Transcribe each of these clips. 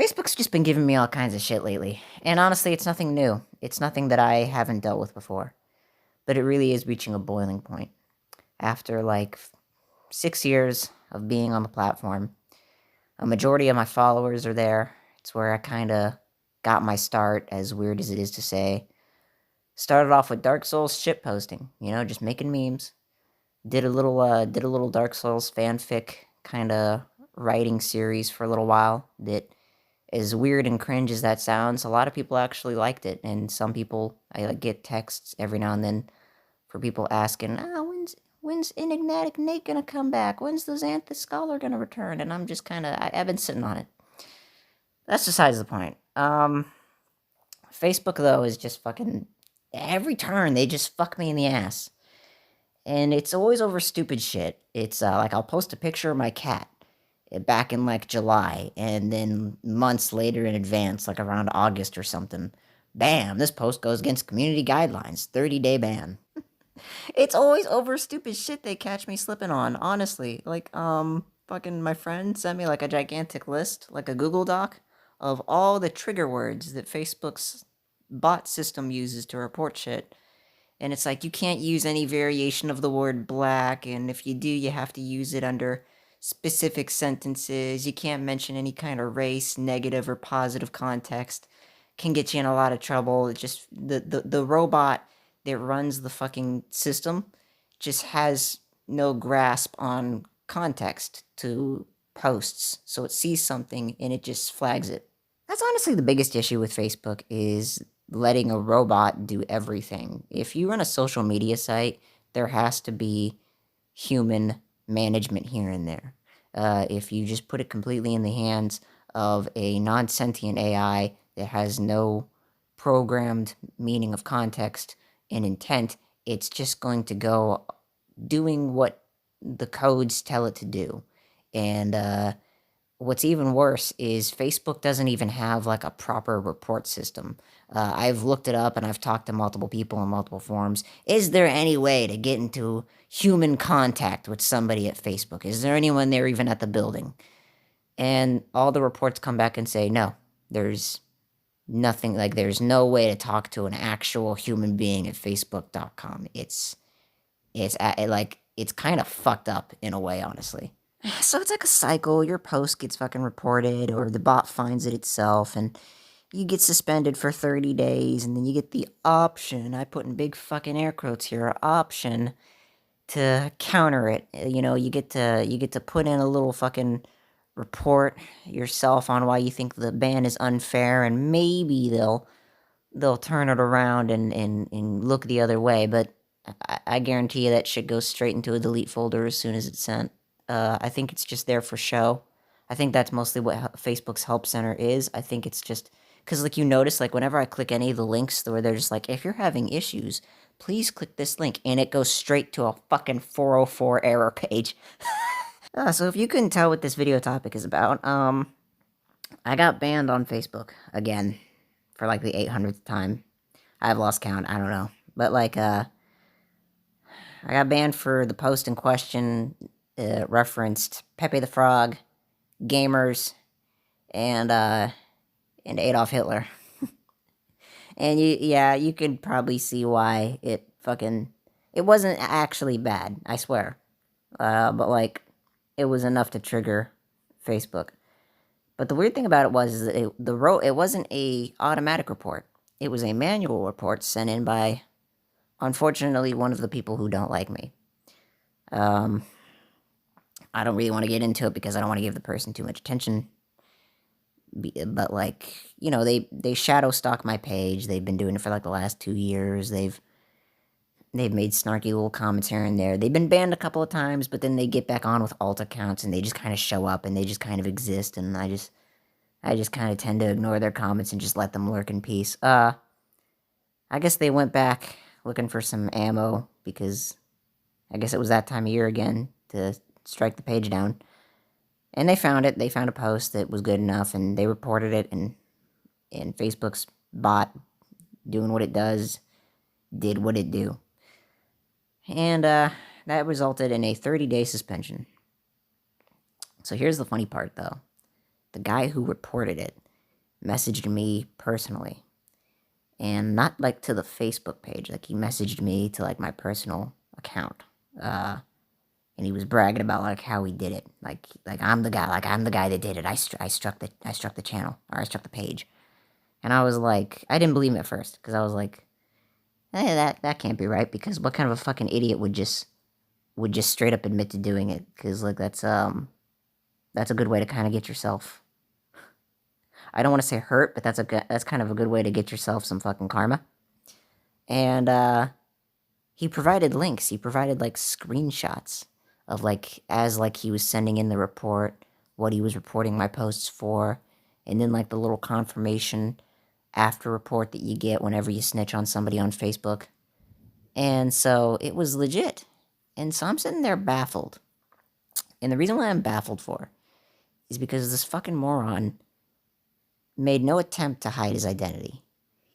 Facebook's just been giving me all kinds of shit lately. And honestly, it's nothing new. It's nothing that I haven't dealt with before. But it really is reaching a boiling point. After like 6 years of being on the platform, a majority of my followers are there. It's where I kind of got my start, as weird as it is to say. Started off with Dark Souls shit posting, just making memes. Did a little Dark Souls fanfic kind of writing series for a little while that, as weird and cringe as that sounds, a lot of people actually liked it, and some people, I get texts every now and then for people asking, when's Enigmatic Nate gonna come back? When's the Xanthus Scholar gonna return? And I'm just kind of, I've been sitting on it. That's besides the point. Facebook though is just fucking, every turn they just fuck me in the ass, and it's always over stupid shit. It's like I'll post a picture of my cat back in like July, and then months later in advance, like around August or something, bam, this post goes against community guidelines, 30-day ban. It's always over stupid shit they catch me slipping on, honestly. Like, fucking my friend sent me like a gigantic list, like a Google Doc, of all the trigger words that Facebook's bot system uses to report shit. And it's like you can't use any variation of the word black, and if you do, you have to use it under specific sentences. You can't mention any kind of race, negative or positive context. Can get you in a lot of trouble. It just the robot that runs the fucking system just has no grasp on context to posts. So it sees something and it just flags it. That's honestly the biggest issue with Facebook, is letting a robot do everything. If you run a social media site, there has to be human management here and there. If you just put it completely in the hands of a non-sentient AI that has no programmed meaning of context and intent, it's just going to go doing what the codes tell it to do. And what's even worse is Facebook doesn't even have like a proper report system. I've looked it up and I've talked to multiple people in multiple forums. Is there any way to get into human contact with somebody at Facebook? Is there anyone there even at the building? And all the reports come back and say, no, there's nothing. Like, there's no way to talk to an actual human being at Facebook.com. It's kind of fucked up in a way, honestly. So it's like a cycle. Your post gets fucking reported, or the bot finds it itself, and you get suspended for 30 days, and then you get the option, I put in big fucking air quotes here, option, to counter it. You get to put in a little fucking report yourself on why you think the ban is unfair, and maybe they'll turn it around and look the other way. But I guarantee you that shit goes straight into a delete folder as soon as it's sent. I think it's just there for show. I think that's mostly what Facebook's help center is. I think it's just because, like, you notice, like, whenever I click any of the links where they're just like, if you're having issues, please click this link, and it goes straight to a fucking 404 error page. So if you couldn't tell what this video topic is about, I got banned on Facebook again for like the 800th time. I've lost count. I don't know, but like, I got banned for the post in question. Referenced Pepe the Frog, gamers, and Adolf Hitler. And you could probably see why it wasn't actually bad, I swear. But like, it was enough to trigger Facebook. But the weird thing about it was that it wasn't a automatic report. It was a manual report sent in by, unfortunately, one of the people who don't like me. I don't really want to get into it because I don't want to give the person too much attention. But like, they shadow stalk my page. They've been doing it for like the last 2 years. They've made snarky little comments here and there. They've been banned a couple of times, but then they get back on with alt accounts and they just kind of show up and they just kind of exist, and I just kind of tend to ignore their comments and just let them lurk in peace. I guess they went back looking for some ammo because I guess it was that time of year again to strike the page down. And they found it. They found a post that was good enough, and they reported it, and Facebook's bot, doing what it does, did what it do. And that resulted in a 30-day suspension. So here's the funny part, though. The guy who reported it messaged me personally. And not, like, to the Facebook page. Like, he messaged me to, like, my personal account. And he was bragging about, like, how he did it. Like I'm the guy that did it. I struck the channel, or I struck the page. And I was like, I didn't believe him at first, because I was like, hey, that can't be right, because what kind of a fucking idiot would just straight up admit to doing it? Because, like, that's a good way to kind of get yourself, I don't want to say hurt, but that's kind of a good way to get yourself some fucking karma. And he provided links. He provided, like, screenshots of, like, as, like, he was sending in the report, what he was reporting my posts for, and then, like, the little confirmation after report that you get whenever you snitch on somebody on Facebook. And so it was legit. And so I'm sitting there baffled. And the reason why I'm baffled for is because this fucking moron made no attempt to hide his identity.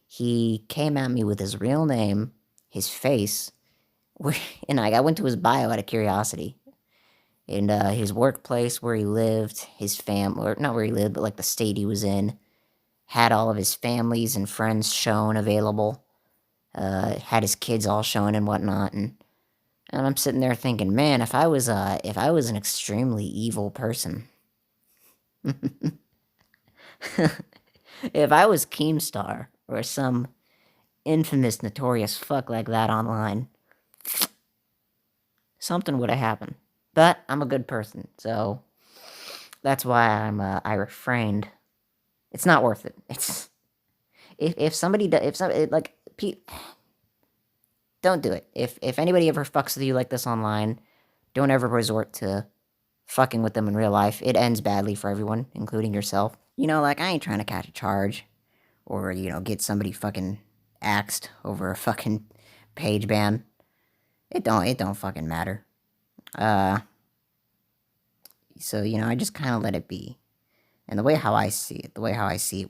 He came at me with his real name, his face, and I went to his bio out of curiosity. And his workplace, where he lived, his family, or not where he lived, but like the state he was in, had all of his families and friends shown available, had his kids all shown and whatnot, and I'm sitting there thinking, man, if I was an extremely evil person, if I was Keemstar or some infamous, notorious fuck like that online, something would have happened. But I'm a good person, so that's why I refrained. It's not worth it. It's if somebody don't do it. If anybody ever fucks with you like this online, don't ever resort to fucking with them in real life. It ends badly for everyone, including yourself. You know, like, I ain't trying to catch a charge or, you know, get somebody fucking axed over a fucking page ban. It don't fucking matter. So, you know, I just kind of let it be. And the way how I see it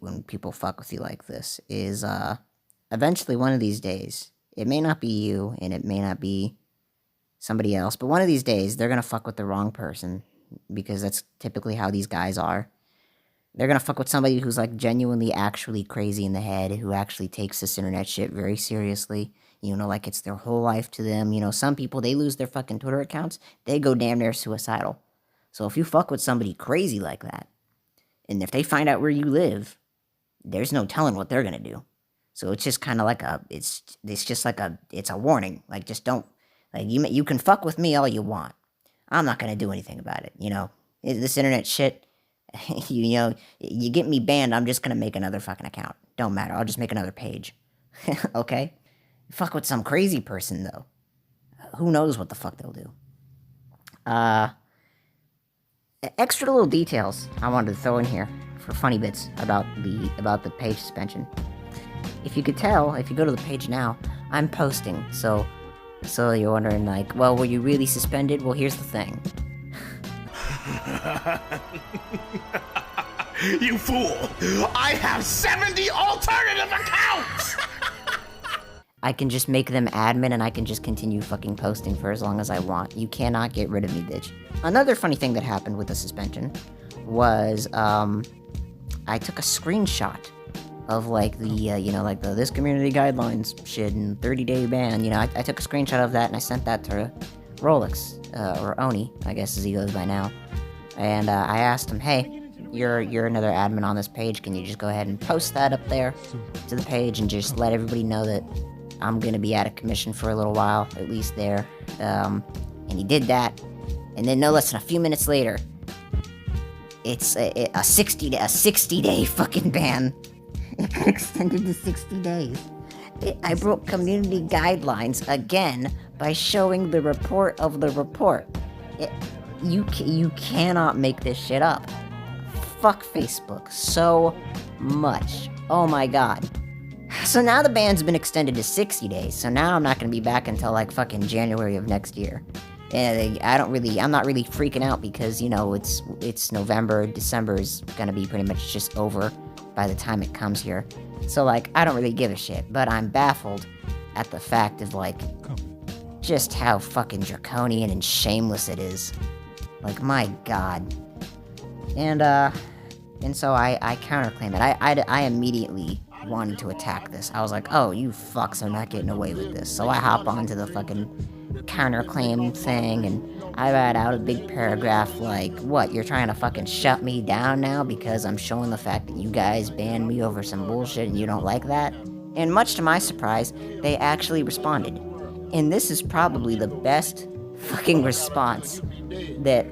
when people fuck with you like this is, eventually one of these days, it may not be you and it may not be somebody else, but one of these days they're gonna fuck with the wrong person, because that's typically how these guys are. They're gonna fuck with somebody who's, like, genuinely actually crazy in the head, who actually takes this internet shit very seriously. You know, like, it's their whole life to them. You know, some people, they lose their fucking Twitter accounts, they go damn near suicidal. So if you fuck with somebody crazy like that, and if they find out where you live, there's no telling what they're gonna do. So it's just kind of like it's a warning. Like, just don't, like, you can fuck with me all you want. I'm not gonna do anything about it. You know, this internet shit. You know, you get me banned, I'm just gonna make another fucking account. Don't matter. I'll just make another page. Okay? Fuck with some crazy person though. Who knows what the fuck they'll do? Extra little details I wanted to throw in here for funny bits about the page suspension. If you could tell, if you go to the page now, I'm posting. So you're wondering, like, well, were you really suspended? Well, here's the thing. You fool! I have 70 alternative accounts! I can just make them admin and I can just continue fucking posting for as long as I want. You cannot get rid of me, bitch. Another funny thing that happened with the suspension was, I took a screenshot of, like, the, you know, like, this community guidelines shit and 30-day ban. You know, I took a screenshot of that and I sent that to Rolex, or Oni, I guess as he goes by now. And I asked him, hey, you're another admin on this page, can you just go ahead and post that up there to the page and just let everybody know that I'm gonna be out of commission for a little while, at least there. And he did that, and then no less than a few minutes later, it's a 60-day fucking ban. It got extended to 60 days. I broke community guidelines again by showing the report of the report. You cannot make this shit up. Fuck Facebook so much. Oh my god. So now the ban's been extended to 60 days, so now I'm not gonna be back until, like, fucking January of next year. And I'm not really freaking out because, you know, it's November, December is gonna be pretty much just over by the time it comes here. So, like, I don't really give a shit, but I'm baffled at the fact of, like, just how fucking draconian and shameless it is. Like, my god. And And so I counterclaim it. I immediately wanted to attack this. I was like, oh, you fucks are not getting away with this. So I hop onto the fucking counterclaim thing, and I write out a big paragraph like, what, you're trying to fucking shut me down now because I'm showing the fact that you guys banned me over some bullshit and you don't like that? And much to my surprise, they actually responded. And this is probably the best fucking response that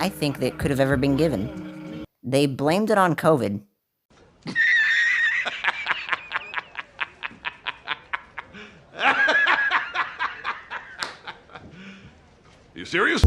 I think that could have ever been given. They blamed it on COVID. You serious?